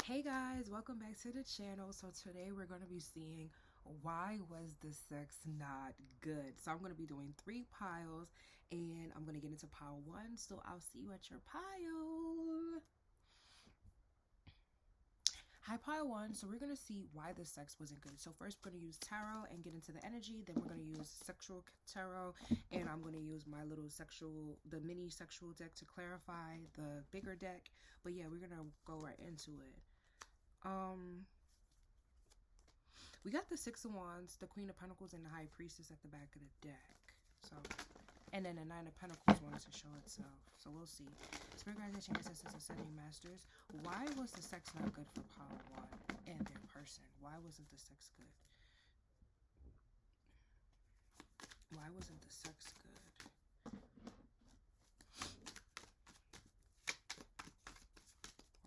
Hey guys, welcome back to the channel. So today we're going to be seeing why was the sex not good. So I'm going to be doing 3 piles and I'm going to get into pile 1. So I'll see you at your pile. Hi pile 1. So we're going to see why the sex wasn't good. So first we're going to use tarot and get into the energy. Then we're going to use sexual tarot, and I'm going to use my little the mini sexual deck to clarify the bigger deck. But yeah, we're going to go right into it. We got the Six of Wands, the Queen of Pentacles, and the High Priestess at the back of the deck. So, and then the Nine of Pentacles wanted to show itself. So we'll see. Spirit guides and changes, ascending masters. Why was the sex not good for pile 1 and their person? Why wasn't the sex good? Why wasn't the sex good?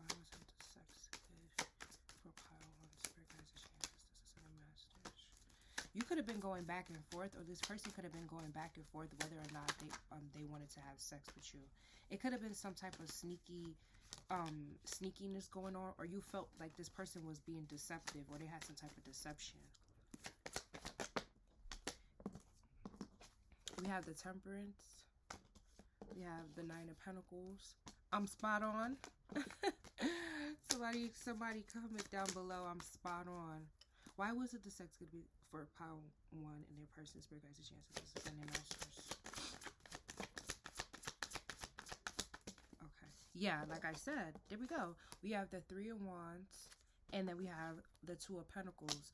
Why wasn't the sex good for pile 1? Spirit guides and changes, ascending masters. You could have been going back and forth, or this person could have been going back and forth whether or not they wanted to have sex with you. It could have been some type of sneakiness going on, or you felt like this person was being deceptive, or they had some type of deception. We have the Temperance. We have the Nine of Pentacles. I'm spot on. Somebody comment down below. I'm spot on. Why was it the sex could be for pile 1 in their person? Spirit guides and chances, ascending masters. Okay. Yeah, like I said, there we go. We have the Three of Wands, and then we have the Two of Pentacles.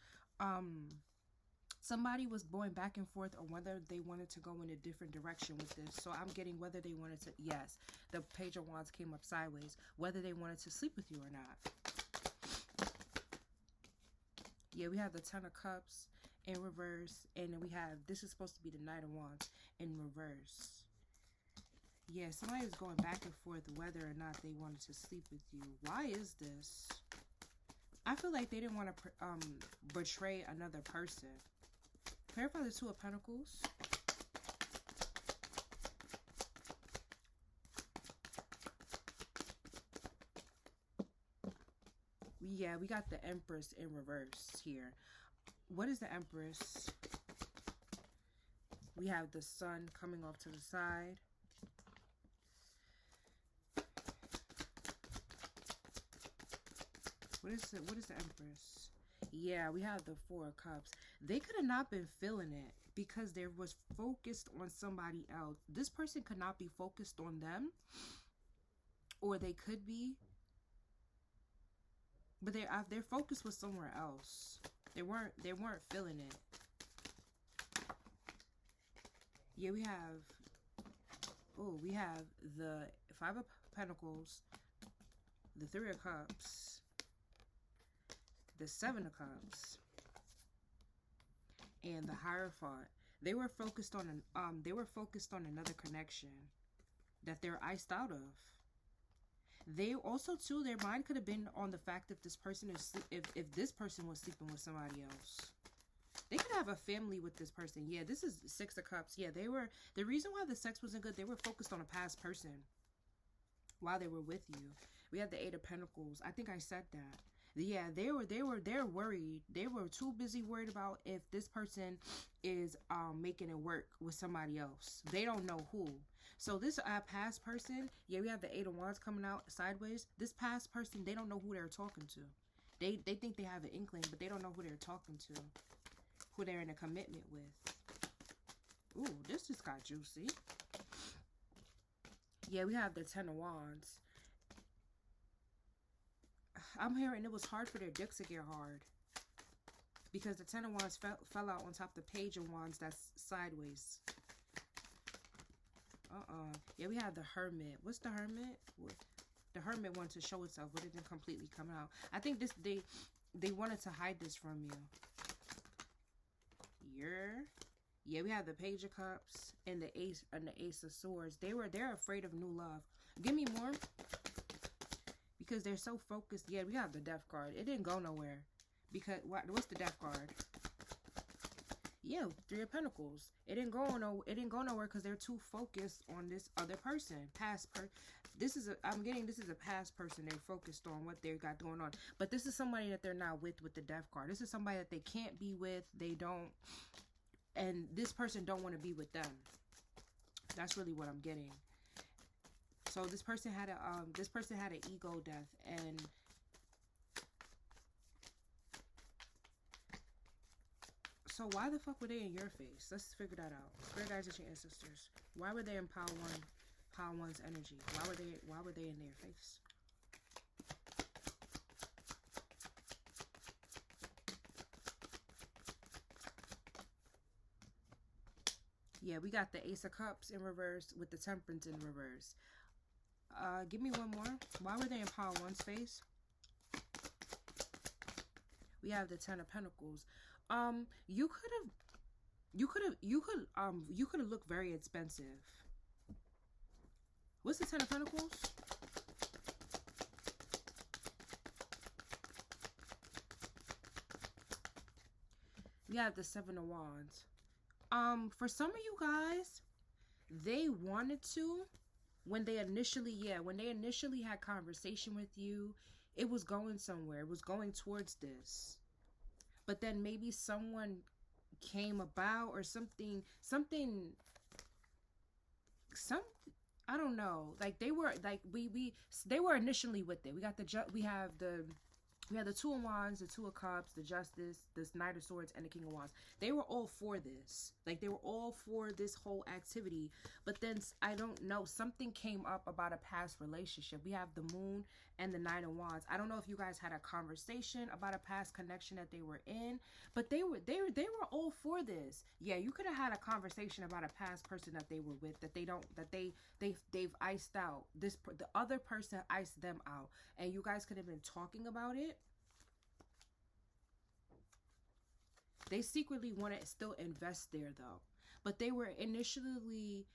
Somebody was going back and forth on whether they wanted to go in a different direction with this. So I'm getting whether they wanted to, yes, the Page of Wands came up sideways, whether they wanted to sleep with you or not. Yeah, we have the Ten of Cups in reverse, and then we have, this is supposed to be the Knight of Wands in reverse. Yeah, somebody is going back and forth whether or not they wanted to sleep with you. Why is this? I feel like they didn't want to betray another person. Clarify the Two of Pentacles. Yeah, we got the Empress in reverse here. What is the Empress? We have the Sun coming off to the side. What is the Empress? Yeah, we have the Four of Cups. They could have not been feeling it because they was focused on somebody else. This person could not be focused on them, or they could be, but their focus was somewhere else. They weren't feeling it. Yeah, we have the Five of Pentacles, the Three of Cups, the Seven of Cups, and the Hierophant. They were focused on another connection that they're iced out of. They also too, their mind could have been on the fact if this person if this person was sleeping with somebody else. They could have a family with this person. Yeah, this is Six of Cups. Yeah, the reason why the sex wasn't good, they were focused on a past person while they were with you. We have the Eight of Pentacles. I think I said that. Yeah, they're worried. They were too busy worried about if this person is making it work with somebody else. They don't know who. So this past person, yeah, we have the Eight of Wands coming out sideways. This past person, they don't know who they're talking to. They think they have an inkling, but they don't know who they're talking to, who they're in a commitment with. Ooh, this just got juicy. Yeah, we have the Ten of Wands. I'm hearing it was hard for their dicks to get hard because the Ten of Wands fell out on top of the Page of Wands that's sideways. Yeah, we have the Hermit. What's the Hermit? The Hermit wanted to show itself, but it didn't completely come out. I think they wanted to hide this from you. Yeah, we have the Page of Cups and the Ace of Swords. They're afraid of new love. Give me more. Because they're so focused. Yeah, we have the Death card. It didn't go nowhere. Because what's the Death card? Yeah, Three of Pentacles. It didn't go nowhere because they're too focused on this other person. This is a past person. They're focused on what they got going on. But this is somebody that they're not with the Death card. This is somebody that they can't be with. They don't, and this person don't want to be with them. That's really what I'm getting. So this person had an ego death, and so why the fuck were they in your face? Let's figure that out. Spirit guides and your ancestors. Why were they in pile one's energy? Why were they in their face? Yeah, we got the Ace of Cups in reverse with the Temperance in reverse. Give me one more. Why were they in pile one's face? We have the Ten of Pentacles. You could have looked very expensive. What's the Ten of Pentacles? We have the Seven of Wands. For some of you guys, they wanted to, when they initially had conversation with you, it was going somewhere. It was going towards this. But then maybe someone came about or something, I don't know. Like they were initially with it. We have the Two of Wands, the Two of Cups, the Justice, this Knight of Swords, and the King of Wands. They were all for this. Like, they were all for this whole activity. But then, I don't know, something came up about a past relationship. We have the Moon and the Nine of Wands. I don't know if you guys had a conversation about a past connection that they were in. But they were all for this. Yeah, you could have had a conversation about a past person that they were with, they've iced out. The other person iced them out. And you guys could have been talking about it. They secretly want to still invest there, though. But they were initially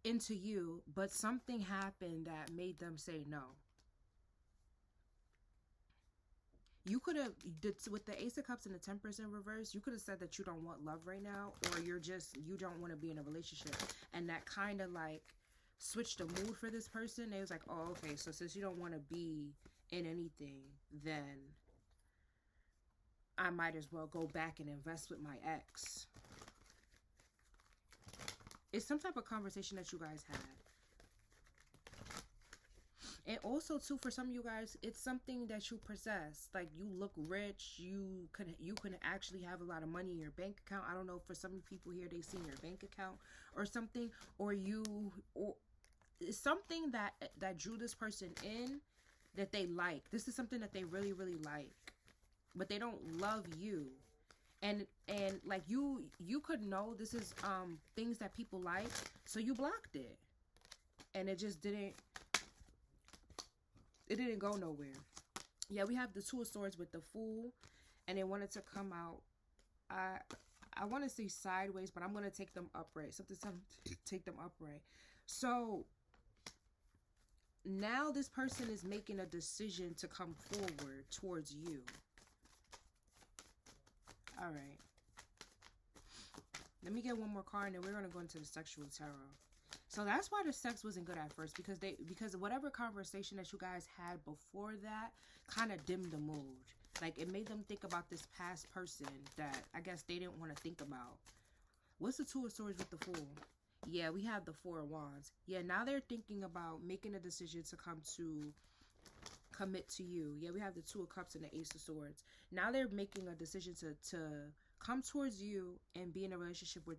into you, but something happened that made them say no. You could have, with the Ace of Cups and the Temperance in reverse, you could have said that you don't want love right now, or you don't want to be in a relationship. And that kind of like switched the mood for this person. They was like, oh, okay, so since you don't want to be in anything, then I might as well go back and invest with my ex. It's some type of conversation that you guys had. And also, too, for some of you guys, it's something that you possess. Like, you look rich. You can actually have a lot of money in your bank account. I don't know, for some people here, they've seen your bank account or something. Or it's something that drew this person in that they like. This is something that they really, really like. But they don't love you. And like, you could know this is things that people like. So you blocked it. And it just didn't... It didn't go nowhere. Yeah, we have the Two of Swords with the Fool. And they wanted to come out. I want to say sideways, but I'm going to take them upright. Something take them upright. So now this person is making a decision to come forward towards you. All right. Let me get one more card, and then we're going to go into the sexual tarot. So that's why the sex wasn't good at first, because whatever conversation that you guys had before that kind of dimmed the mood. Like, it made them think about this past person that I guess they didn't want to think about. What's the Two of Swords with the Fool? Yeah, we have the Four of Wands. Yeah, now they're thinking about making a decision to commit to you. Yeah, we have the Two of Cups and the Ace of Swords. Now they're making a decision to come towards you and be in a relationship with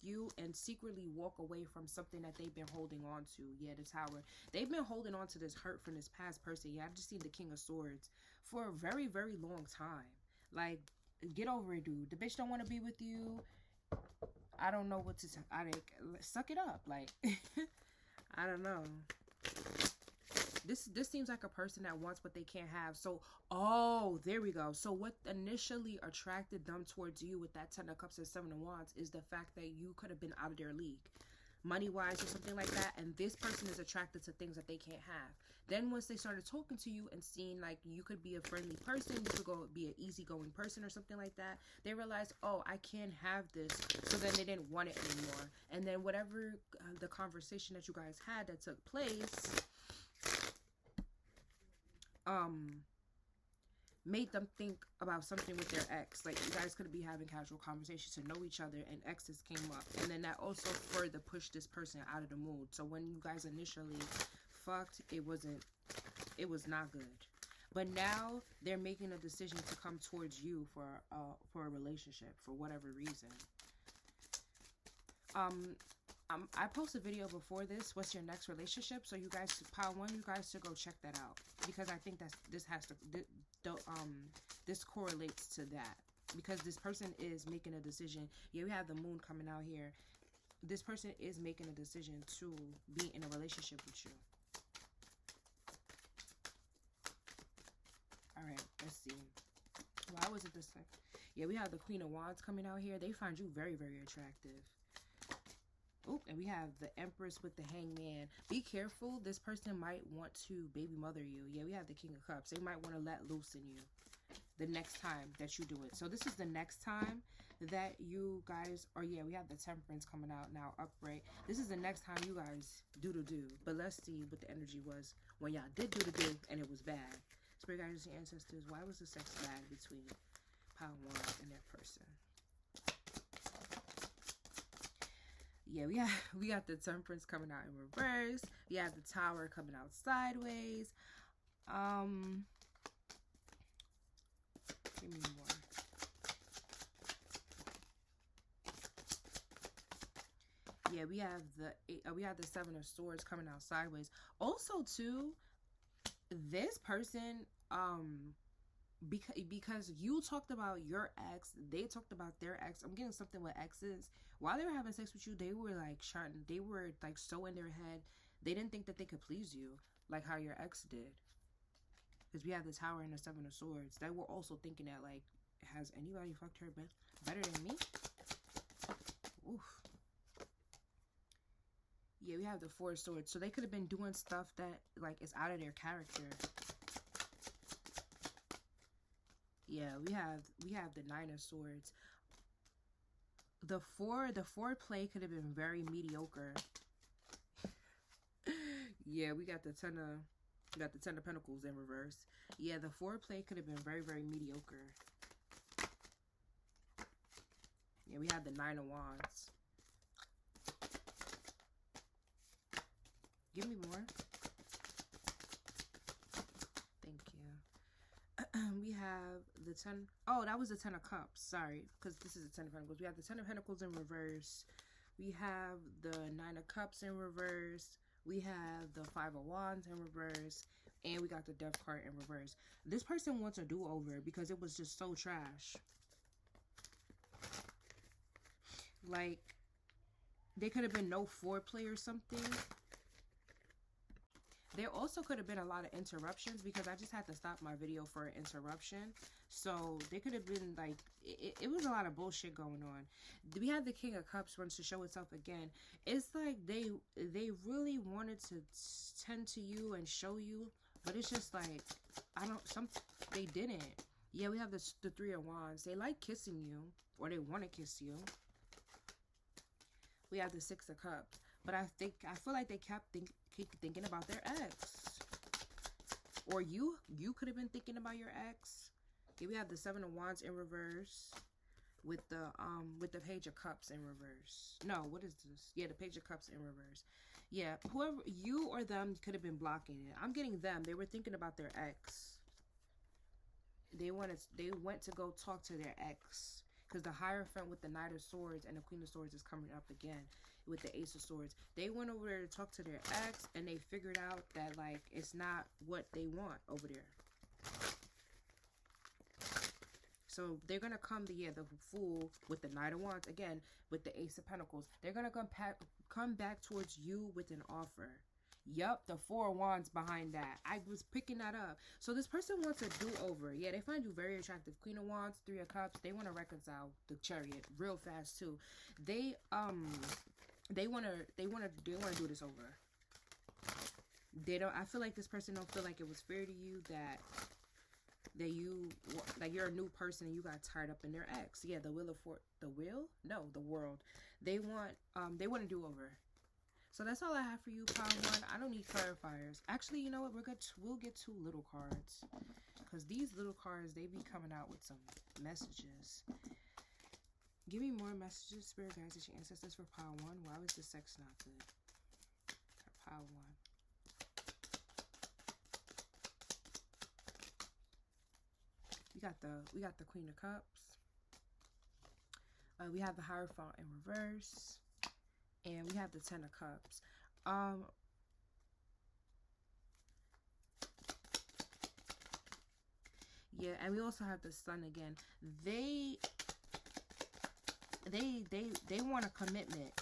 you, and secretly walk away from something that they've been holding on to. Yeah, the Tower. They've been holding on to this hurt from this past person. Yeah, I've just seen the King of Swords for a very, very long time. Like, get over it, dude. The bitch don't want to be with you. I don't know what to say. Suck it up. Like, I don't know. This seems like a person that wants what they can't have. So, oh, there we go. So what initially attracted them towards you with that Ten of Cups and Seven of Wands is the fact that you could have been out of their league. money-wise or something like that, and this person is attracted to things that they can't have. Then once they started talking to you and seeing like you could be a friendly person, you could go be an easygoing person or something like that, they realized, oh, I can't have this. So then they didn't want it anymore. And then whatever the conversation that you guys had that took place made them think about something with their ex. Like, you guys could be having casual conversations to know each other, and exes came up, and then that also further pushed this person out of the mood. So when you guys initially fucked, it was not good. But now they're making a decision to come towards you for a relationship for whatever reason. I posted a video before this, what's your next relationship? So you guys, pile one, you guys should go check that out, because I think this correlates to that, because this person is making a decision. Yeah, we have the moon coming out here. This person is making a decision to be in a relationship with you. All right, let's see. Why was it this way? Yeah, we have the Queen of Wands coming out here. They find you very, very attractive. Oh, and we have the Empress with the Hangman. Be careful. This person might want to baby mother you. Yeah, we have the King of Cups. They might want to let loose in you the next time that you do it. So this is the next time that you guys are, yeah, we have the Temperance coming out now upright. This is the next time you guys do. But let's see what the energy was when y'all did do and it was bad. Spirit guides and ancestors, why was the sex bad between Pile 1 and that person? Yeah, we got the Temperance coming out in reverse. We have the Tower coming out sideways. Give me more. Yeah, we have the Seven of Swords coming out sideways. Also, too, this person, because you talked about your ex, they talked about their ex. I'm getting something with exes. While they were having sex with you, they were like so in their head. They didn't think that they could please you like how your ex did. Because we have the Tower and the Seven of Swords. They were also thinking that, like, has anybody fucked her better than me? Oof. Yeah, we have the Four of Swords. So they could have been doing stuff that, like, is out of their character. Yeah, we have the Nine of Swords. The foreplay could have been very mediocre. Yeah, we got the Ten of Pentacles in reverse. Yeah, the foreplay could have been very, very mediocre. Yeah, we have the Nine of Wands. Give me more. Thank you. We have the 10. Oh, that was the 10 of Cups. Sorry, because this is the 10 of Pentacles. We have the 10 of Pentacles in reverse. We have the 9 of Cups in reverse. We have the 5 of Wands in reverse. And we got the Death card in reverse. This person wants a do-over because it was just so trash. Like, there could have been no foreplay or something. There also could have been a lot of interruptions because I just had to stop my video for an interruption. So there could have been like, it was a lot of bullshit going on. We have the King of Cups wants to show itself again. It's like they really wanted to tend to you and show you, but it's just like, they didn't. Yeah, we have the Three of Wands. They like kissing you, or they want to kiss you. We have the Six of Cups. But I feel like they keep thinking about their ex. Or you could have been thinking about your ex. Here we have the Seven of Wands in reverse. With the Page of Cups in reverse. No, what is this? Yeah, the Page of Cups in reverse. Yeah, whoever, you or them could have been blocking it. I'm getting them. They were thinking about their ex. They went to go talk to their ex. Because the Hierophant with the Knight of Swords and the Queen of Swords is coming up again with the Ace of Swords. They went over there to talk to their ex, and they figured out that, like, it's not what they want over there. So they're going to come to, yeah, the Fool with the Knight of Wands, again, with the Ace of Pentacles. They're going to come back towards you with an offer. Yup, the Four of Wands behind that. I was picking that up. So this person wants a do-over. Yeah, they find you very attractive. Queen of Wands, Three of Cups. They want to reconcile the Chariot real fast too. They They wanna do this over. They don't. I feel like this person don't feel like it was fair to you that you, like, you're a new person and you got tied up in their ex. Yeah, the world. They want to do over. So that's all I have for you, pile one. I don't need clarifiers. Actually, you know what? We'll get 2 little cards, because these little cards, they be coming out with some messages. Give me more messages, spirit guides, and ancestors for pile one. Why was the sex not good? For pile one. We got the Queen of Cups. We have the Hierophant in reverse, and we have the Ten of Cups. Yeah, and we also have the Sun again. They want a commitment.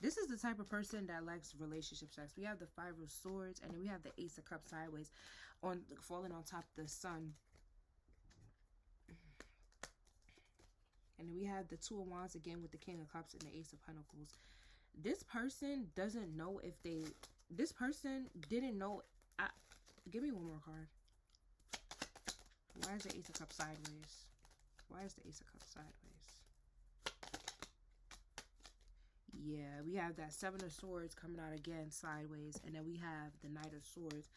This is the type of person that likes relationship sex. We have the Five of Swords, and then we have the Ace of Cups sideways, falling on top of the Sun. And then we have the Two of Wands again with the King of Cups and the Ace of Pentacles. This person doesn't know if they... This person didn't know... Give me one more card. Why is the Ace of Cups sideways? Why is the Ace of Cups sideways? Yeah, we have that Seven of Swords coming out again sideways. And then we have the Knight of Swords.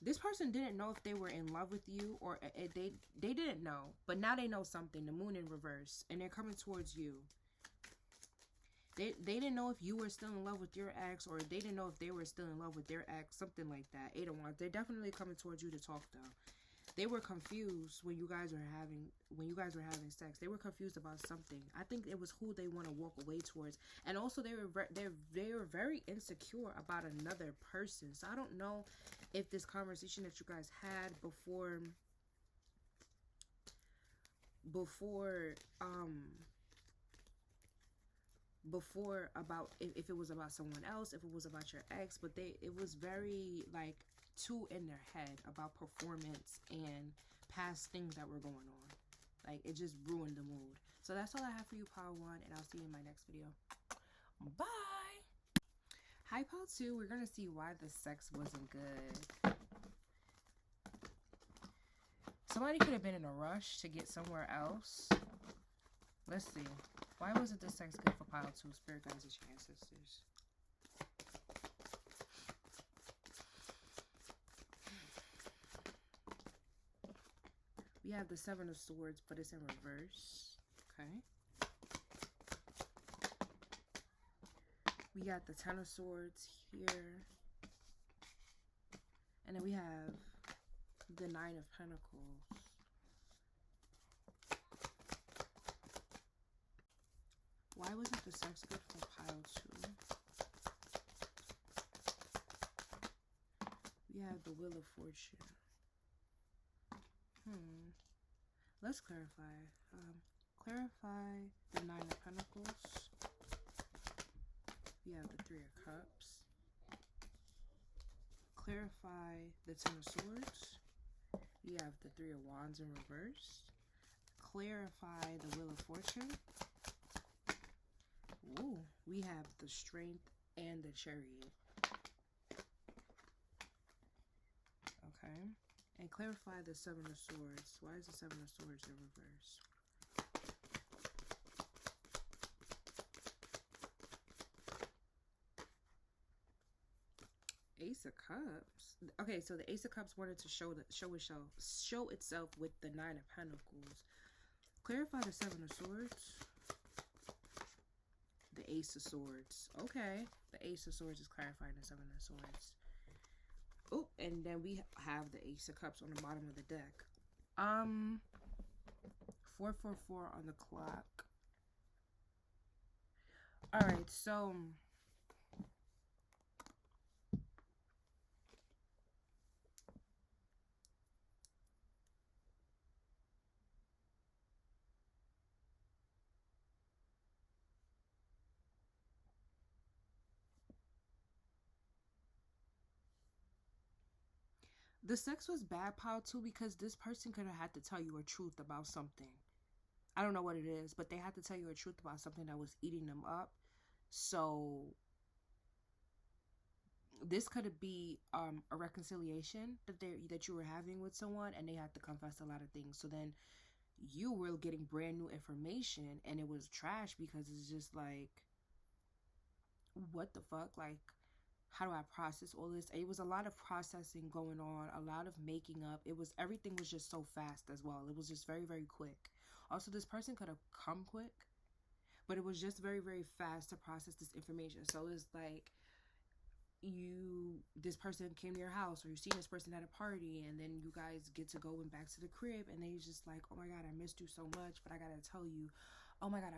This person didn't know if they were in love with you, or they didn't know, but now they know something. The Moon in reverse, and they're coming towards you. They didn't know if you were still in love with your ex, or they didn't know if they were still in love with their ex, something like that. 8 of Wands. They're definitely coming towards you to talk, though. They were confused when you guys were having sex. They were confused about something. I think it was who they want to walk away towards, and also they were very insecure about another person. So I don't know if this conversation that you guys had before about if it was about someone else, if it was about your ex, but it was very like too in their head about performance and past things that were going on. Like, it just ruined the mood. So that's all I have for you, pile one, and I'll see you in my next video. Bye. Hi, pile two. We're gonna see why the sex wasn't good. Somebody could have been in a rush to get somewhere else. Let's see. Why wasn't the sex good for pile two? Spirit guides and your ancestors. We have the Seven of Swords, but it's in reverse. Okay. We got the Ten of Swords here. And then we have the Nine of Pentacles. Why wasn't the sex good for pile two? We have the Wheel of Fortune. Let's clarify. Clarify the Nine of Pentacles. We have the Three of Cups. Clarify the Ten of Swords. We have the Three of Wands in reverse. Clarify the Wheel of Fortune. Ooh, we have the Strength and the Chariot. Okay. And clarify the Seven of Swords. Why is the Seven of Swords in reverse? Ace of Cups. Okay, so the Ace of Cups wanted to show itself with the Nine of Pentacles. Clarify the Seven of Swords. The Ace of Swords. Okay, the Ace of Swords is clarifying the Seven of Swords. Oh, and then we have the Ace of Cups on the bottom of the deck. 444 on the clock. Alright, so the sex was bad, pile two, because this person could have had to tell you a truth about something. I don't know what it is, but they had to tell you a truth about something that was eating them up. So this could be a reconciliation that you were having with someone, and they had to confess a lot of things. So then you were getting brand new information, and it was trash because it's just like, what the fuck? Like, how do I process all this? It was a lot of processing going on, a lot of making up. Everything was just so fast as well. It was just very, very quick. Also, this person could have come quick, but it was just very, very fast to process this information. So it's like, this person came to your house, or you seen this person at a party, and then you guys get to going back to the crib, and they just like, oh my god, I missed you so much, but I gotta tell you, oh my god,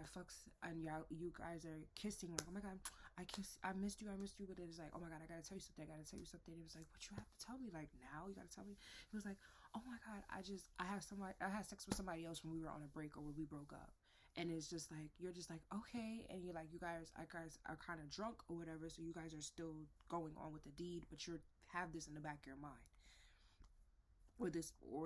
and you guys are kissing, like, oh my god, I missed you, but it was like, oh my god, I gotta tell you something. It was like, what, you have to tell me, like, now you gotta tell me? It was like, oh my god, I had sex with somebody else when we were on a break, or when we broke up. And it's just like, you're just like, okay, and you're like, you guys are kind of drunk or whatever, so you guys are still going on with the deed, but you have this in the back of your mind, or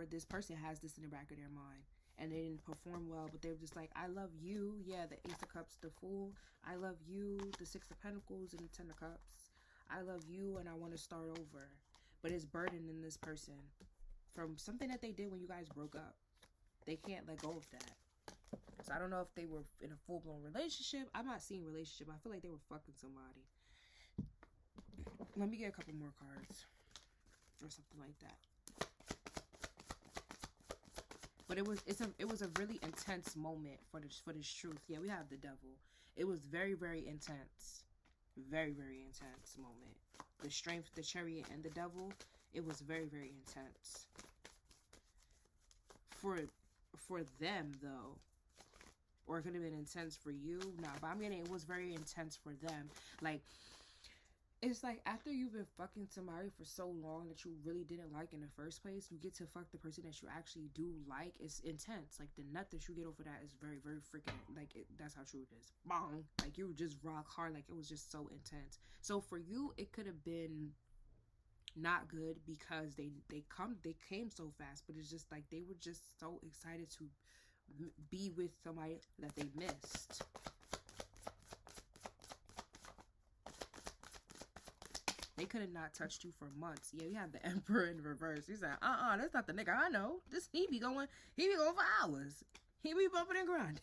this person has this in the back of their mind, and they didn't perform well, but they were just like, I love you, yeah, the Ace of Cups, the Fool, I love you, the Six of Pentacles, and the Ten of Cups, I love you, and I want to start over. But it's burdening this person from something that they did when you guys broke up. They can't let go of that. So I don't know if they were in a full-blown relationship. I'm not seeing relationship. I feel like they were fucking somebody. Let me get a couple more cards, or something like that. But it was a really intense moment for this truth. Yeah, we have the Devil. It was very, very intense. Very, very intense moment. The Strength, the Chariot, and the Devil. It was very, very intense. For them, though. Or it could have been intense for you. Nah, but I'm getting, it was very intense for them. Like, it's like, after you've been fucking somebody for so long that you really didn't like in the first place, you get to fuck the person that you actually do like. It's intense. Like, the nut that you get over that is very, very freaking, like, that's how true it is. Bong. Like, you just rock hard. Like, it was just so intense. So for you, it could have been not good because they came so fast, but it's just like, they were just so excited to be with somebody that they missed. They could have not touched you for months. Yeah, we have the Emperor in reverse. He's like, that's not the nigga I know. He be going for hours. He be bumping and grinding.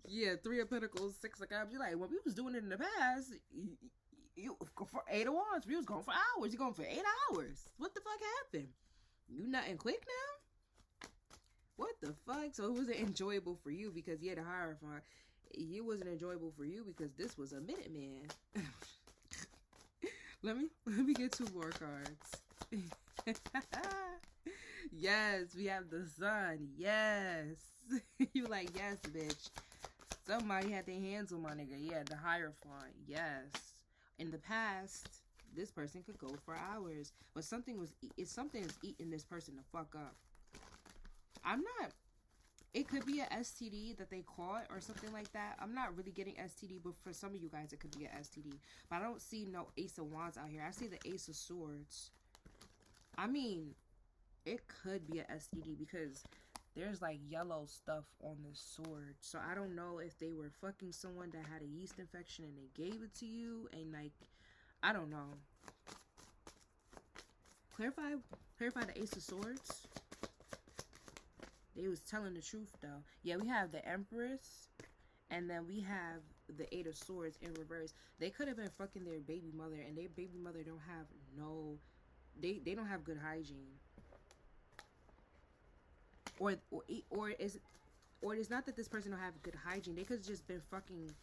Yeah, Three of Pentacles, Six of Cups. You're like, when we was doing it in the past, you for 8 of Wands, we was going for hours. You're going for 8 hours. What the fuck happened? You nothing quick now? What the fuck? So it wasn't enjoyable for you because you had a Hierophant. It wasn't enjoyable for you because this was a Minuteman. let me get 2 more cards. Yes, we have the Sun. Yes. You like, yes, bitch. Somebody had their hands on my nigga. Yeah, the Hierophant. Yes. In the past, this person could go for hours, but something is eating this person the fuck up. It could be a STD that they caught or something like that. I'm not really getting STD, but for some of you guys, it could be a STD. But I don't see no Ace of Wands out here. I see the Ace of Swords. I mean, it could be a STD because there's like yellow stuff on this sword. So I don't know if they were fucking someone that had a yeast infection and they gave it to you, and like, I don't know. Clarify the Ace of Swords. They was telling the truth though. Yeah, we have the Empress, and then we have the Eight of Swords in reverse. They could have been fucking their baby mother, and their baby mother don't have they don't have good hygiene. Or it's not that this person don't have good hygiene. They could have just been fucking.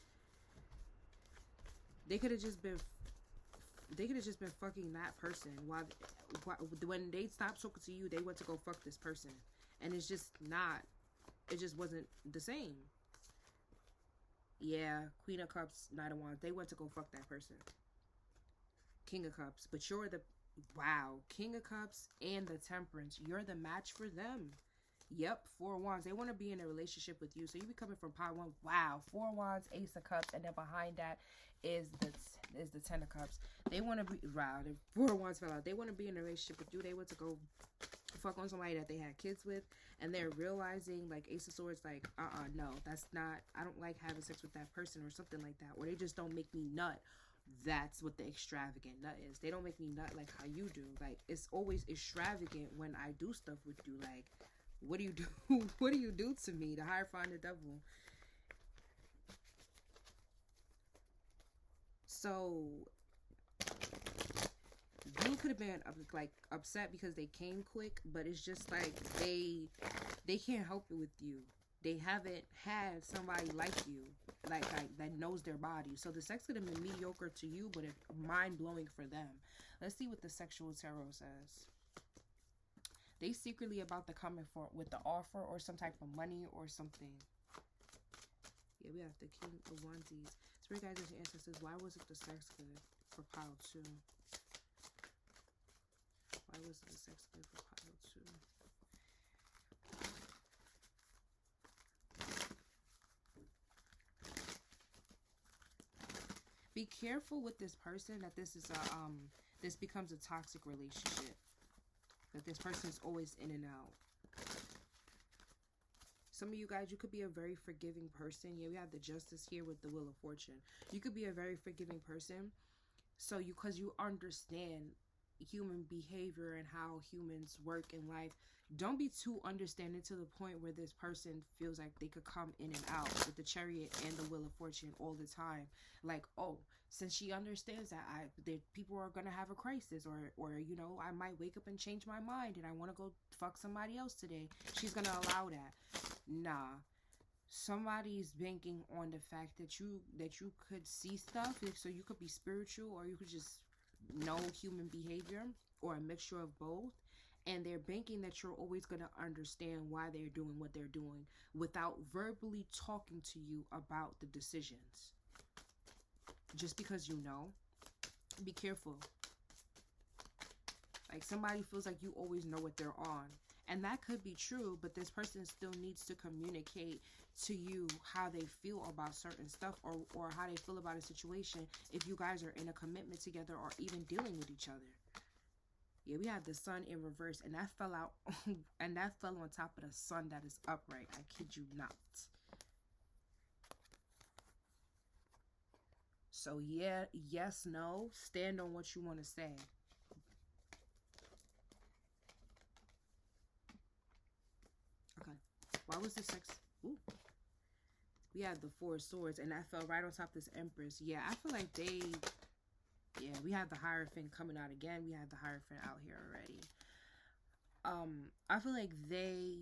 They could have just been fucking that person when they stopped talking to you. They went to go fuck this person, and it just wasn't the same. Yeah, Queen of Cups, Knight of Wands. They went to go fuck that person. King of Cups, but you're the King of Cups and the Temperance. You're the match for them. Yep, 4 of Wands. They want to be in a relationship with you. So you be coming from Power 1. Wow, 4 of Wands, Ace of Cups, and then behind that is the 10 of Cups. They want to be, the 4 of Wands fell out. They want to be in a relationship with you. They want to go fuck on somebody that they had kids with, and they're realizing, like, Ace of Swords, like, no, that's not, I don't like having sex with that person or something like that, or they just don't make me nut. That's what the extravagant nut is. They don't make me nut like how you do. Like, it's always extravagant when I do stuff with you. Like, what do you do? What do you do to me? The Hierophant, the devil. So you could have been like upset because they came quick, but it's just like they can't help it with you. They haven't had somebody like you, like that knows their body. So the sex could have been mediocre to you, but it's mind blowing for them. Let's see what the sexual tarot says. They secretly about to come in for with the offer or some type of money or something. Yeah, we have the King of Wands. Spirit guides and ancestors. Why wasn't the sex good for pile 2? Why wasn't the sex good for pile 2? Be careful with this person that this is a this becomes a toxic relationship. That this person is always in and out. Some of you guys, you could be a very forgiving person. Yeah, we have the Justice here with the Wheel of Fortune. You could be a very forgiving person. So because you understand human behavior and how humans work in life, don't be too understanding to the point where this person feels like they could come in and out with the Chariot and the Wheel of Fortune all the time. Like, oh, since she understands that people are gonna have a crisis, or you know, I might wake up and change my mind and I want to go fuck somebody else today, she's gonna allow that. Nah, somebody's banking on the fact that you could see stuff, so you could be spiritual or you could just know human behavior, or a mixture of both, and they're banking that you're always going to understand why they're doing what they're doing without verbally talking to you about the decisions. Just because you know, be careful. Like, somebody feels like you always know what they're on, and that could be true, but this person still needs to communicate to you how they feel about certain stuff, or how they feel about a situation if you guys are in a commitment together or even dealing with each other. Yeah, we have the Sun in reverse, and that fell out and that fell on top of the Sun that is upright. I kid you not. So yeah, yes, no, stand on what you want to say. Okay, why was this sex? Ooh. We have the Four of Swords, and that fell right on top of this Empress. Yeah, I feel like they... Yeah, we have the Hierophant coming out again. We have the Hierophant out here already. I feel like they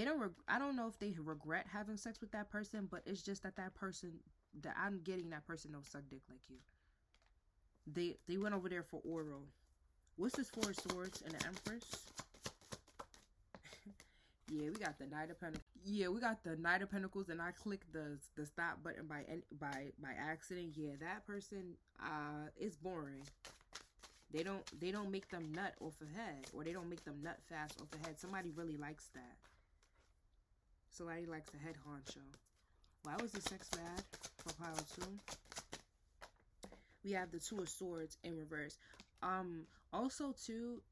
don't... I don't know if they regret having sex with that person, but it's just that person... that I'm getting that person don't suck dick like you. They went over there for oral. What's this Four of Swords and the Empress? Yeah, we got the Knight of Pentacles. Yeah, we got the Knight of Pentacles, and I clicked the stop button by accident. Yeah, that person is boring. They don't make them nut off the head, or they don't make them nut fast off the head. Somebody really likes that. Somebody likes the head honcho. Why was the sex bad for pile 2? We have the Two of Swords in reverse. Also too.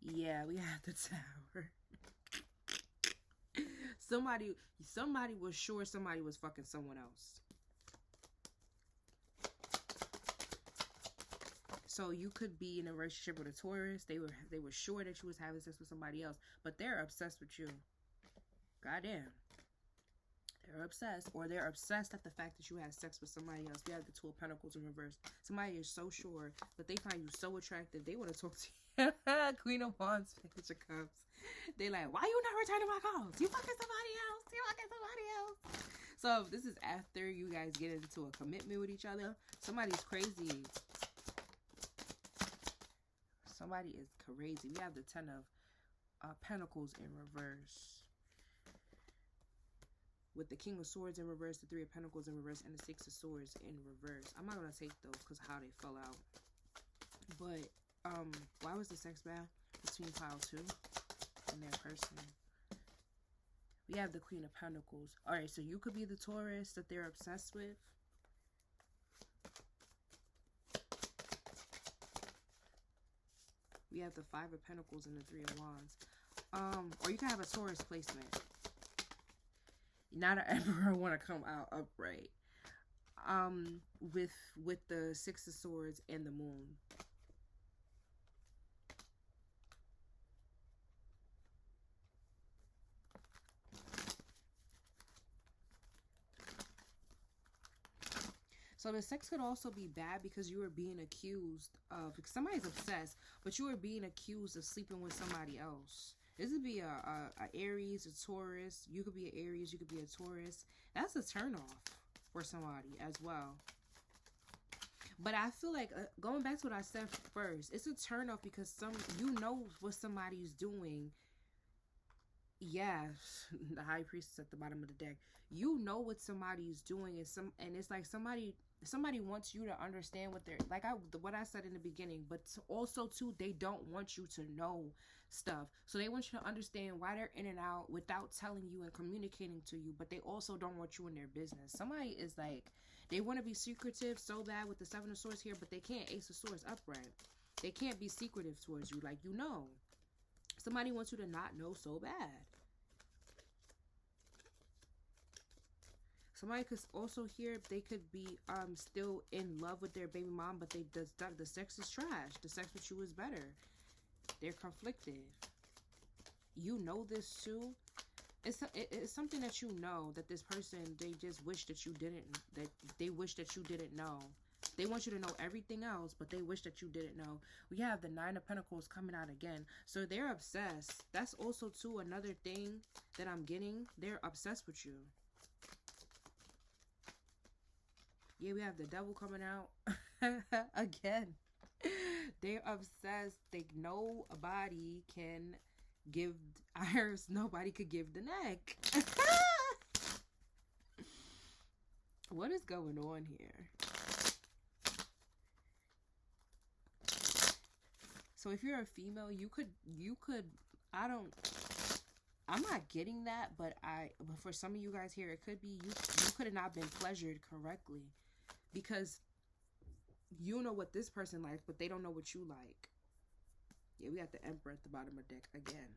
Yeah, we have the Tower. Somebody was sure somebody was fucking someone else. So you could be in a relationship with a Taurus. They were sure that you was having sex with somebody else, but they're obsessed with you. Goddamn. They're obsessed, or they're obsessed at the fact that you had sex with somebody else. We have the Two of Pentacles in reverse. Somebody is so sure that they find you so attractive, they want to talk to you. Queen of Wands, Page of Cups. They like, why you not returning my calls? You fucking somebody else. You fucking somebody else. So if this is after you guys get into a commitment with each other, somebody's crazy. Somebody is crazy. We have the Ten of Pentacles in reverse. With the King of Swords in reverse, the Three of Pentacles in reverse, and the Six of Swords in reverse. I'm not going to take those because how they fell out. But, why was the sex bad between pile 2 and their person? We have the Queen of Pentacles. Alright, so you could be the Taurus that they're obsessed with. We have the Five of Pentacles and the Three of Wands. Or you can have a Taurus placement. Not an Emperor want to come out upright. With the Six of Swords and the Moon. So the sex could also be bad because you are being accused of, somebody's obsessed, but you are being accused of sleeping with somebody else. This would be a Aries, a Taurus. You could be an Aries, you could be a Taurus. That's a turnoff for somebody as well. But I feel like, going back to what I said first, it's a turnoff because you know what somebody's doing. Yeah, the High Priestess at the bottom of the deck. You know what somebody's doing, and it's like somebody wants you to understand what they're like. What I said in the beginning, but also too, they don't want you to know stuff. So they want you to understand why they're in and out without telling you and communicating to you. But they also don't want you in their business. Somebody is like, they want to be secretive so bad with the Seven of Swords here, but they can't Ace of Swords upright. They can't be secretive towards you, like, you know. Somebody wants you to not know so bad. Somebody could also hear they could be still in love with their baby mom, but the sex is trash. The sex with you is better. They're conflicted. You know this too. It's something that you know, that this person, they just wish that you didn't, that they wish that you didn't know. They want you to know everything else, but they wish that you didn't know. We have the Nine of Pentacles coming out again. So they're obsessed. That's also too another thing that I'm getting. They're obsessed with you. Yeah, we have the Devil coming out again. They're obsessed. They nobody can give Iris. Nobody could give the neck. What is going on here? So if you're a female, you could I'm not getting that, but for some of you guys here, it could be you could have not been pleasured correctly because you know what this person likes, but they don't know what you like. Yeah, we got the Emperor at the bottom of the deck again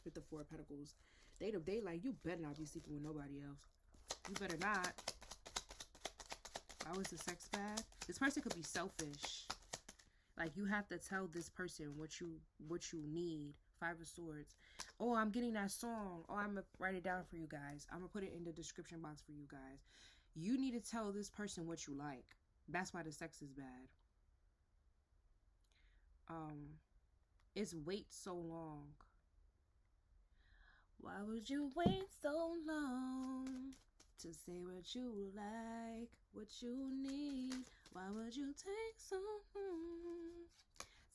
with the Four of Pentacles. They like, you better not be sleeping with nobody else. You better not. How is the sex bad? This person could be selfish. Like, you have to tell this person what you need. Five of Swords. Oh, I'm getting that song. Oh, I'm gonna write it down for you guys. I'm gonna put it in the description box for you guys. You need to tell this person what you like. That's why the sex is bad. It's wait so long. Why would you wait so long to say what you like, what you need? Why would you take so long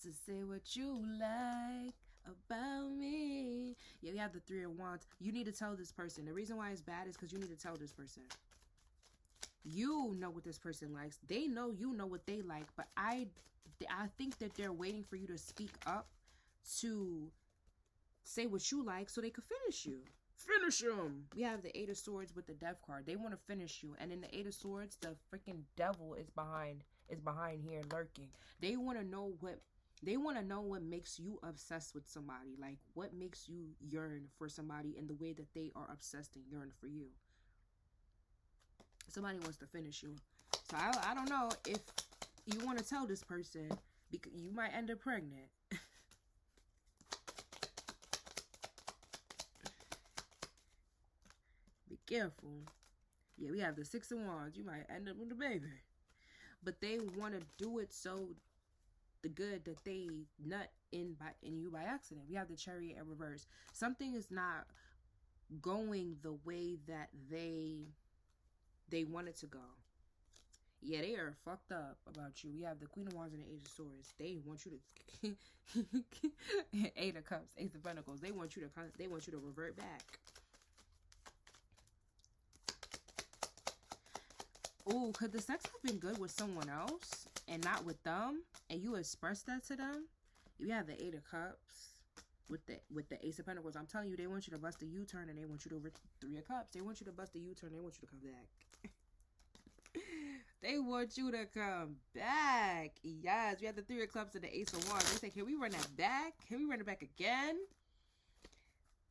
to say what you like about me? Yeah, we have the Three of Wands. You need to tell this person. The reason why it's bad is because you need to tell this person. You know what this person likes. They know you know what they like. But I think that they're waiting for you to speak up to say what you like so they could finish you. Finish them. We have the Eight of Swords with the Death card. They want to finish you. And in the Eight of Swords, the freaking devil is behind here lurking. They want to know what makes you obsessed with somebody. Like, what makes you yearn for somebody in the way that they are obsessed and yearn for you. Somebody wants to finish you. So I don't know if you want to tell this person, because you might end up pregnant. Be careful. Yeah, we have the Six of Wands. You might end up with a baby. But they want to do it so the good that they nut in you by accident. We have the Chariot in reverse. Something is not going the way that they want it to go. Yeah, they are fucked up about you. We have the Queen of Wands and the Ace of Swords. They want you to Eight of Cups, Ace of Pentacles. They want you to revert back. Oh, could the sex have been good with someone else and not with them, and you express that to them? You have the Eight of Cups with the Ace of Pentacles. I'm telling you, they want you to bust a U-turn, and they want you to over Three of Cups. They want you to bust a U-turn. They want you to come back. They want you to come back. Yes, we have the Three of Clubs and the Ace of Wands. They say, can we run that back? Can we run it back again?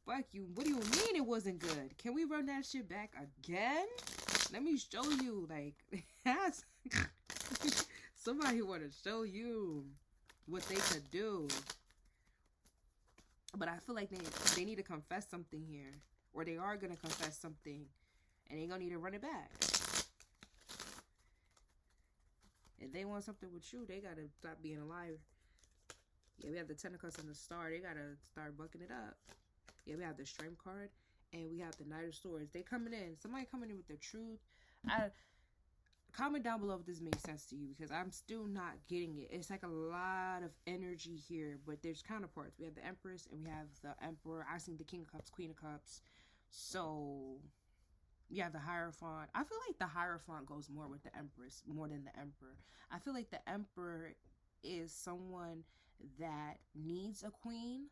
Fuck you. What do you mean it wasn't good? Can we run that shit back again? Let me show you. Like, somebody want to show you what they could do. But I feel like they need to confess something here. Or they are going to confess something. And they going to need to run it back. If they want something with you, they got to stop being a liar. Yeah, we have the Ten of Cups and the Star. They got to start bucking it up. Yeah, we have the Strength card. And we have the Knight of Swords. They coming in. Somebody coming in with the truth. Comment down below if this makes sense to you. Because I'm still not getting it. It's like a lot of energy here. But there's counterparts. We have the Empress and we have the Emperor. I see the King of Cups, Queen of Cups. So... you have the Hierophant. I feel like the Hierophant goes more with the Empress more than the Emperor. I feel like the Emperor is someone that needs a queen,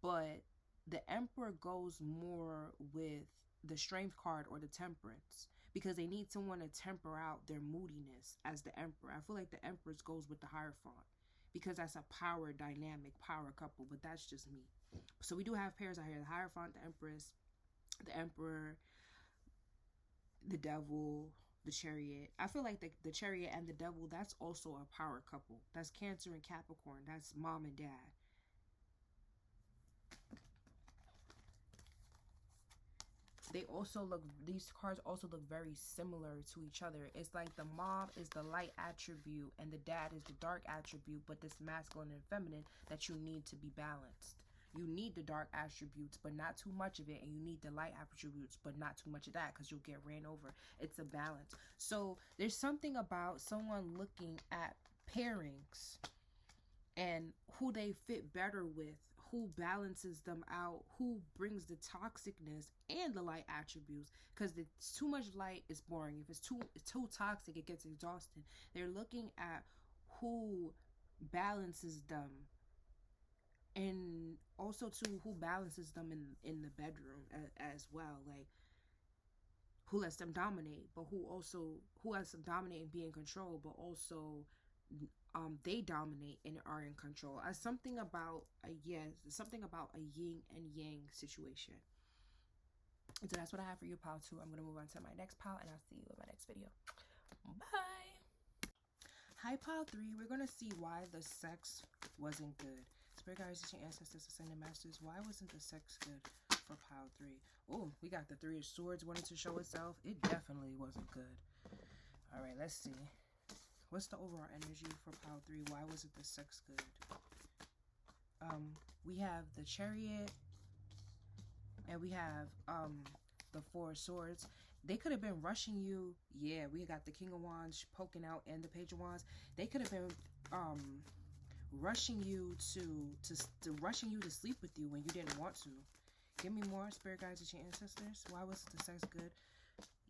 but the Emperor goes more with the Strength card or the Temperance because they need someone to temper out their moodiness as the Emperor. I feel like the Empress goes with the Hierophant because that's a power dynamic, power couple, but that's just me. So we do have pairs out here, the Hierophant, the Empress, the Emperor, the Devil, the Chariot. I feel like the Chariot and the Devil, that's also a power couple. That's Cancer and Capricorn. That's mom and dad. They also look, these cards also look very similar to each other. It's like the mom is the light attribute and the dad is the dark attribute, but this masculine and feminine that you need to be balanced. You need the dark attributes, but not too much of it. And you need the light attributes, but not too much of that because you'll get ran over. It's a balance. So there's something about someone looking at pairings and who they fit better with, who balances them out, who brings the toxicness and the light attributes. Because it's too much light, it's boring. If it's too toxic, it gets exhausting. They're looking at who balances them. And also, too, who balances them in the bedroom as well. Like, who lets them dominate, but who lets them dominate and be in control, but also they dominate and are in control. Something about a yin and yang situation. And so that's what I have for you, pile 2. I'm going to move on to my next pile, and I'll see you in my next video. Bye! Hi, pile 3. We're going to see why the sex wasn't good. Spirit guides, teaching ancestors, ascended masters. Why wasn't the sex good for pile 3? Oh, we got the Three of Swords wanting to show itself. It definitely wasn't good. All right, let's see. What's the overall energy for pile 3? Why wasn't the sex good? We have the Chariot, and we have the Four of Swords. They could have been rushing you. Yeah, we got the King of Wands poking out and the Page of Wands. They could have been rushing you to sleep with you when you didn't want to. Give me more, Spirit guides and your ancestors. Why wasn't the sex good?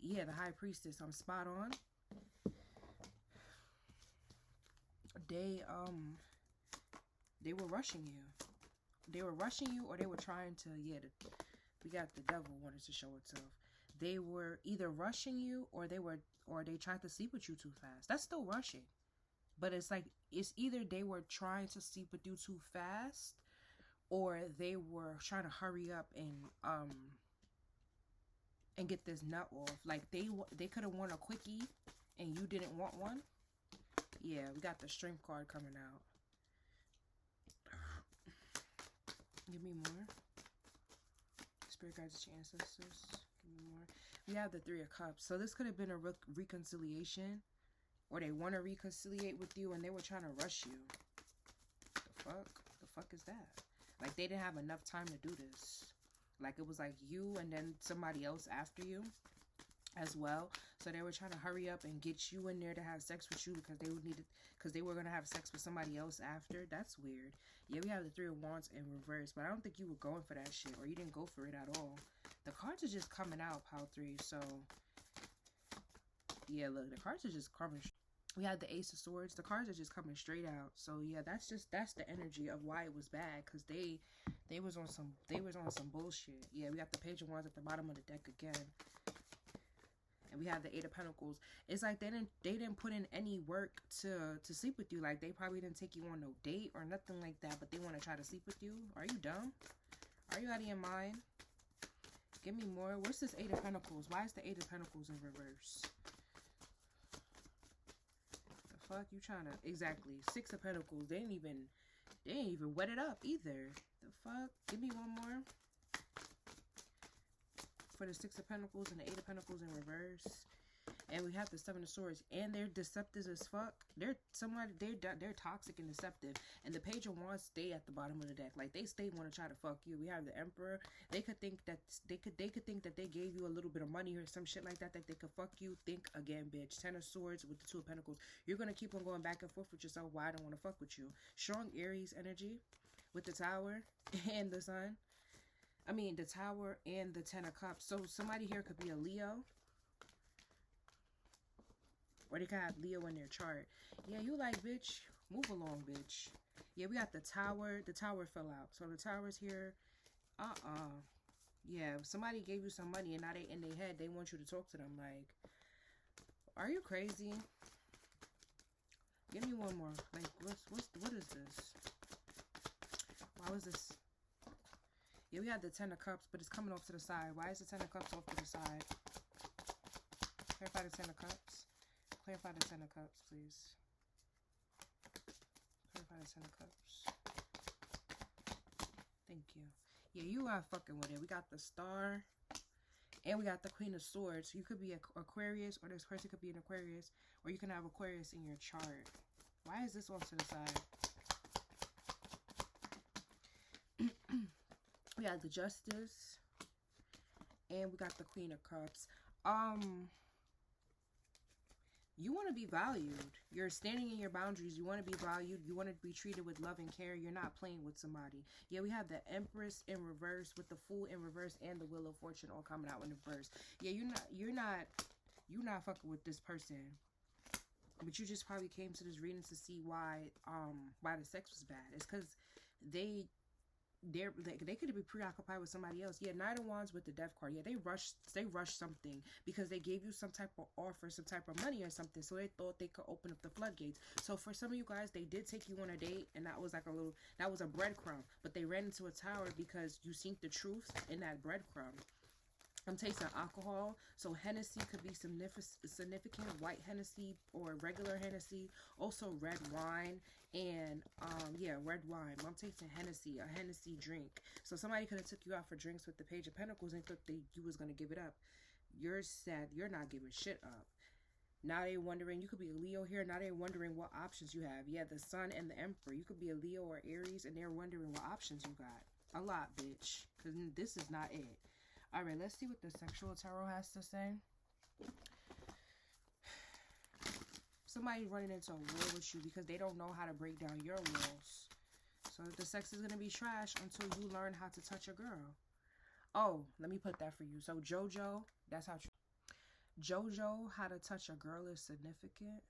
Yeah, the High Priestess. I'm spot on. They were rushing you. They were rushing you, or they were trying to. Yeah, we got the Devil wanted to show itself. They were either rushing you, or they tried to sleep with you too fast. That's still rushing. But it's like, it's either they were trying to sleep with you too fast, or they were trying to hurry up and get this nut off. Like, they could have won a quickie, and you didn't want one. Yeah, we got the Strength card coming out. Give me more. Spirit guides and ancestors. Give me more. We have the Three of Cups. So this could have been a reconciliation. Or they want to reconciliate with you and they were trying to rush you. The fuck? The fuck is that? Like, they didn't have enough time to do this. Like, it was like you and then somebody else after you as well. So they were trying to hurry up and get you in there to have sex with you because they were going to have sex with somebody else after. That's weird. Yeah, we have the Three of Wands in reverse, but I don't think you were going for that shit, or you didn't go for it at all. The cards are just coming out, pile 3. So yeah, look, the cards are just coming. We had the Ace of Swords. The cards are just coming straight out. So yeah, that's the energy of why it was bad, because they was on some bullshit. Yeah, we got the Page of Wands at the bottom of the deck again. And we have the Eight of Pentacles. It's like they didn't put in any work to sleep with you. Like, they probably didn't take you on no date or nothing like that, but they want to try to sleep with you. Are you dumb? Are you out of your mind? Give me more. What's this Eight of Pentacles? Why is the Eight of Pentacles in reverse? The fuck you trying to... Exactly. Six of Pentacles. They didn't even wet it up either. The fuck? Give me one more. For the Six of Pentacles and the Eight of Pentacles in reverse. And we have the Seven of Swords. And they're deceptive as fuck. They're toxic and deceptive. And the Page of Wands stay at the bottom of the deck. Like, they stay want to try to fuck you. We have the Emperor. They could think that they think that they gave you a little bit of money or some shit like that they could fuck you. Think again, bitch. Ten of Swords with the Two of Pentacles. You're gonna keep on going back and forth with yourself. Why I don't want to fuck with you. Strong Aries energy with the Tower and the Sun. I mean, the Tower and the Ten of Cups. So somebody here could be a Leo. Or they could have Leo in their chart. Yeah, you like, bitch. Move along, bitch. Yeah, we got the Tower. The Tower fell out. So the Tower's here. Yeah, somebody gave you some money and now they in their head. They want you to talk to them. Like, are you crazy? Give me one more. Like, what is this? Why was this? Yeah, we had the Ten of Cups, but it's coming off to the side. Why is the Ten of Cups off to the side? Clarify the Ten of Cups. Clarify the Ten of Cups, please. Clarify the Ten of Cups. Thank you. Yeah, you are fucking with it. We got the Star. And we got the Queen of Swords. You could be an Aquarius, or this person could be an Aquarius. Or you can have Aquarius in your chart. Why is this off to the side? We got the Justice. And we got the Queen of Cups. You want to be valued. You're standing in your boundaries. You want to be valued. You want to be treated with love and care. You're not playing with somebody. Yeah, we have the Empress in reverse with the Fool in reverse and the Wheel of Fortune all coming out in reverse. Yeah, you're not fucking with this person. But you just probably came to this reading to see why the sex was bad. It's because they could be preoccupied with somebody else. Yeah, Knight of Wands with the Death card. Yeah, they rushed something because they gave you some type of offer, some type of money or something. So they thought they could open up the floodgates. So for some of you guys, they did take you on a date, and that was like that was a breadcrumb. But they ran into a tower because you seen the truth in that breadcrumb. I'm tasting alcohol, so Hennessy could be significant, white Hennessy or regular Hennessy, also red wine, and yeah, red wine. I'm tasting Hennessy, a Hennessy drink. So somebody could have took you out for drinks with the Page of Pentacles and thought you was gonna give it up. You're sad. You're not giving shit up. Now they're wondering, you could be a Leo here. Now they're wondering what options you have. Yeah, the Sun and the Emperor. You could be a Leo or Aries, and they're wondering what options you got. A lot, bitch, because this is not it. All right, let's see what the Sexual Tarot has to say. Somebody's running into a war with you because they don't know how to break down your walls. So the sex is going to be trash until you learn how to touch a girl. Oh, let me put that for you. So JoJo, that's how... JoJo, how to touch a girl is significant.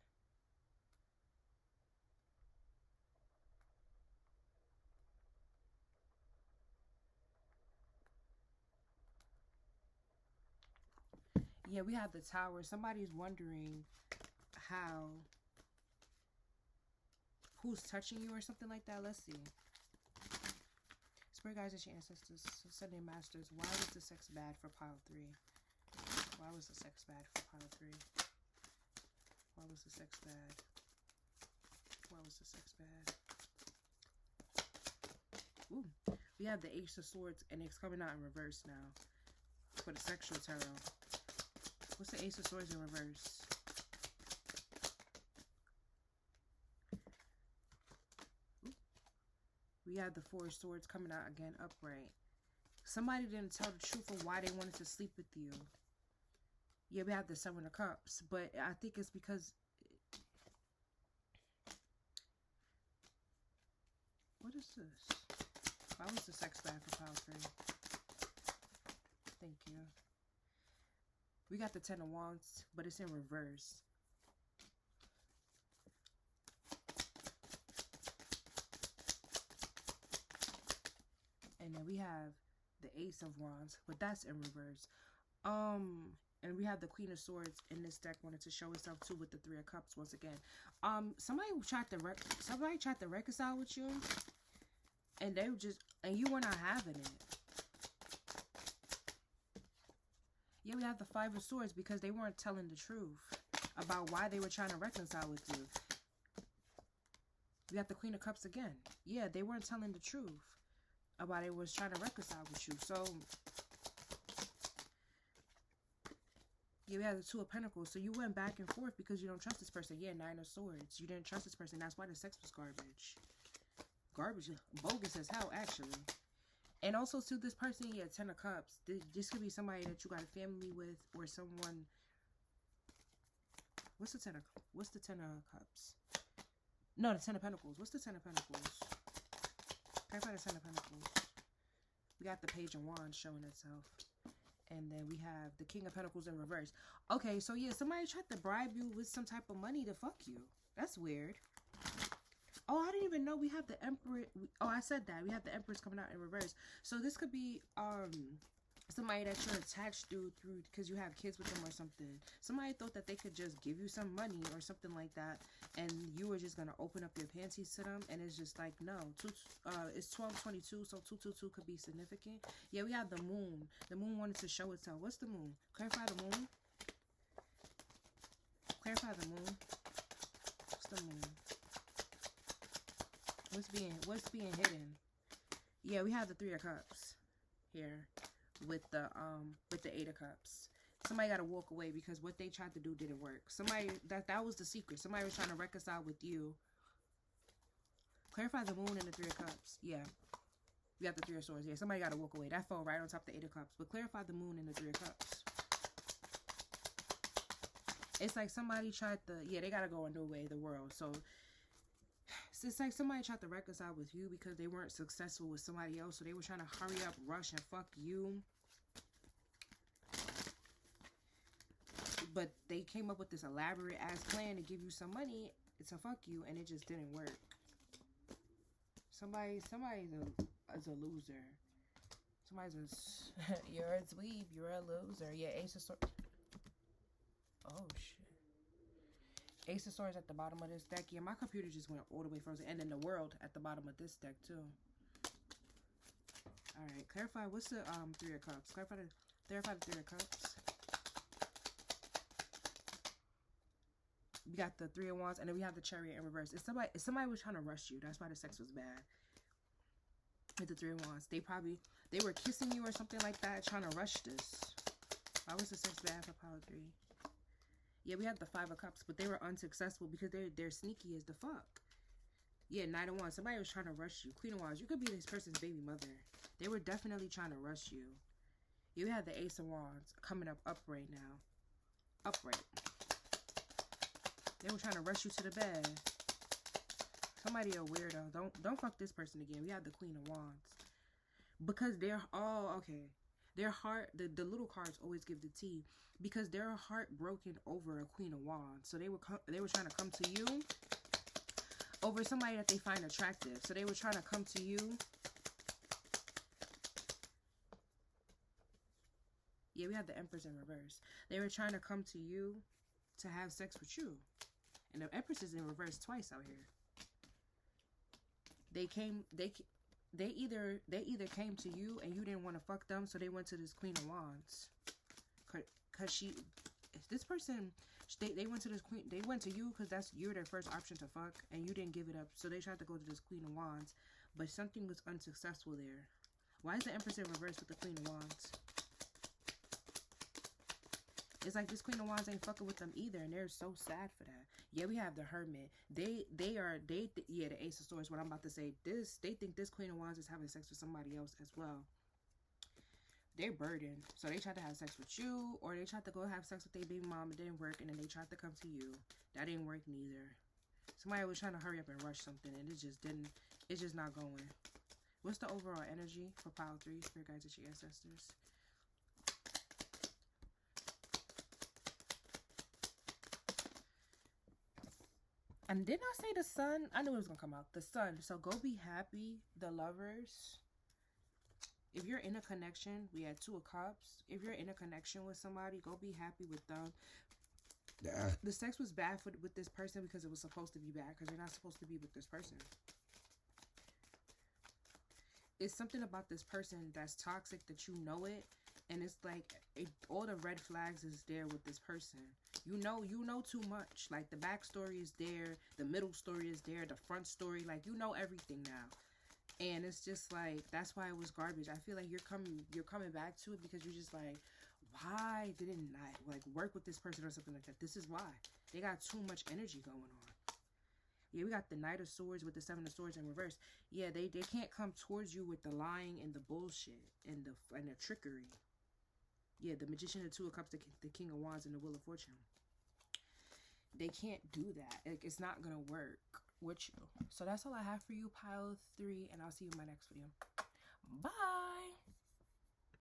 Yeah, we have the Tower. Somebody's wondering who's touching you or something like that. Let's see. Spirit guides and your ancestors, Sunday masters. Why was the sex bad for pile 3? Why was the sex bad for pile 3? Why was the sex bad? Why was the sex bad? Ooh, we have the Ace of Swords, and it's coming out in reverse now for the Sexual Tarot. What's the Ace of Swords in reverse? Ooh. We have the Four of Swords coming out again upright. Somebody didn't tell the truth of why they wanted to sleep with you. Yeah, we have the Seven of Cups, but I think it's because... What is this? Why was the sex bad for pile 3? Thank you. We got the Ten of Wands, but it's in reverse. And then we have the Ace of Wands, but that's in reverse. And we have the Queen of Swords in this deck, wanted to show itself too with the Three of Cups once again. Somebody tried to reconcile with you, and you were not having it. Yeah, we have the Five of Swords because they weren't telling the truth about why they were trying to reconcile with you. We got the Queen of Cups again. Yeah, they weren't telling the truth about they was trying to reconcile with you. So yeah, we have the Two of Pentacles. So you went back and forth because you don't trust this person. Yeah, Nine of Swords. You didn't trust this person. That's why the sex was garbage. Garbage. Bogus as hell, actually. And also, to this person, yeah, Ten of Cups. This could be somebody that you got a family with or someone. What's the Ten of Cups? No, the Ten of Pentacles. What's the Ten of Pentacles? Clarify the Ten of Pentacles. We got the Page of Wands showing itself. And then we have the King of Pentacles in reverse. Okay, so yeah, somebody tried to bribe you with some type of money to fuck you. That's weird. Oh, I didn't even know we have the Emperor. Oh, I said that. We have the Empress coming out in reverse. So this could be somebody that you're attached to through because you have kids with them or something. Somebody thought that they could just give you some money or something like that, and you were just gonna open up your panties to them, and it's just like, no. It's 12/22, so 222 could be significant. Yeah, we have the Moon. The Moon wanted to show itself. What's the Moon? Clarify the Moon. Clarify the Moon. What's the Moon? What's being hidden? Yeah, we have the Three of Cups here with the Eight of Cups. Somebody got to walk away because what they tried to do didn't work. Somebody that was the secret. Somebody was trying to reconcile with you. Clarify the Moon and the Three of Cups. Yeah, we got the Three of Swords. Yeah, somebody got to walk away. That fell right on top of the Eight of Cups. But clarify the Moon and the Three of Cups. It's like somebody tried to. Yeah, they got to go a new way of the world. So it's like somebody tried to reconcile with you because they weren't successful with somebody else. So they were trying to hurry up, rush, and fuck you. But they came up with this elaborate ass plan to give you some money to fuck you, and it just didn't work. Somebody's a loser. You're a dweeb. You're a loser. Yeah, Ace of Swords. Oh, shit. Ace of Swords at the bottom of this deck. Yeah, my computer just went all the way frozen. And then the World at the bottom of this deck, too. Alright, clarify. What's the Three of Cups? Clarify the Three of Cups. We got the Three of Wands, and then we have the Chariot in reverse. If somebody was trying to rush you, that's why the sex was bad. With the Three of Wands. They were kissing you or something like that, trying to rush this. Why was the sex bad for Power 3? Yeah, we have the Five of Cups, but they were unsuccessful because they're sneaky as the fuck. Yeah, Knight of Wands. Somebody was trying to rush you. Queen of Wands. You could be this person's baby mother. They were definitely trying to rush you. You have the Ace of Wands coming up upright now. Upright. They were trying to rush you to the bed. Somebody a weirdo. Don't fuck this person again. We have the Queen of Wands. Because they're all okay. Their heart, the little cards always give the tea because they're heartbroken over a Queen of Wands. So they were trying to come to you over somebody that they find attractive. So they were trying to come to you. Yeah, we have the Empress in reverse. They were trying to come to you to have sex with you. And the Empress is in reverse twice out here. They either came to you and you didn't want to fuck them, so they went to this Queen of Wands. Cause this person, they went to this queen. They went to you because you're their first option to fuck, and you didn't give it up. So they tried to go to this Queen of Wands, but something was unsuccessful there. Why is the Empress in reverse with the Queen of Wands? It's like this Queen of Wands ain't fucking with them either, and they're so sad for that. Yeah, we have the Hermit. Yeah, the Ace of Swords. What I'm about to say, they think this Queen of Wands is having sex with somebody else as well. They're burdened, so they tried to have sex with you, or they tried to go have sex with their baby mom. It didn't work, and then they tried to come to you. That didn't work neither. Somebody was trying to hurry up and rush something, and it just didn't. It's just not going. What's the overall energy for Power 3, Spirit Guides, and your ancestors? And didn't I say the Sun? I knew it was going to come out. The Sun. So go be happy, the Lovers. If you're in a connection, we had 2 of Cups. If you're in a connection with somebody, go be happy with them. The sex was bad with this person because it was supposed to be bad, because you're not supposed to be with this person. It's something about this person that's toxic that you know it, and it's like all the red flags is there with this person. You know too much. Like the backstory is there, the middle story is there, the front story, like you know everything now. And it's just like, that's why it was garbage. I feel like you're coming back to it because you're just like, why didn't I like work with this person or something like that? This is why. They got too much energy going on. Yeah, we got the Knight of Swords with the Seven of Swords in reverse. Yeah, they can't come towards you with the lying and the bullshit and the trickery. Yeah, the Magician, the 2 of Cups, the King of Wands, and the Wheel of Fortune. They can't do that. Like, it's not gonna work with you. So that's all I have for you, pile 3, and I'll see you in my next video. Bye.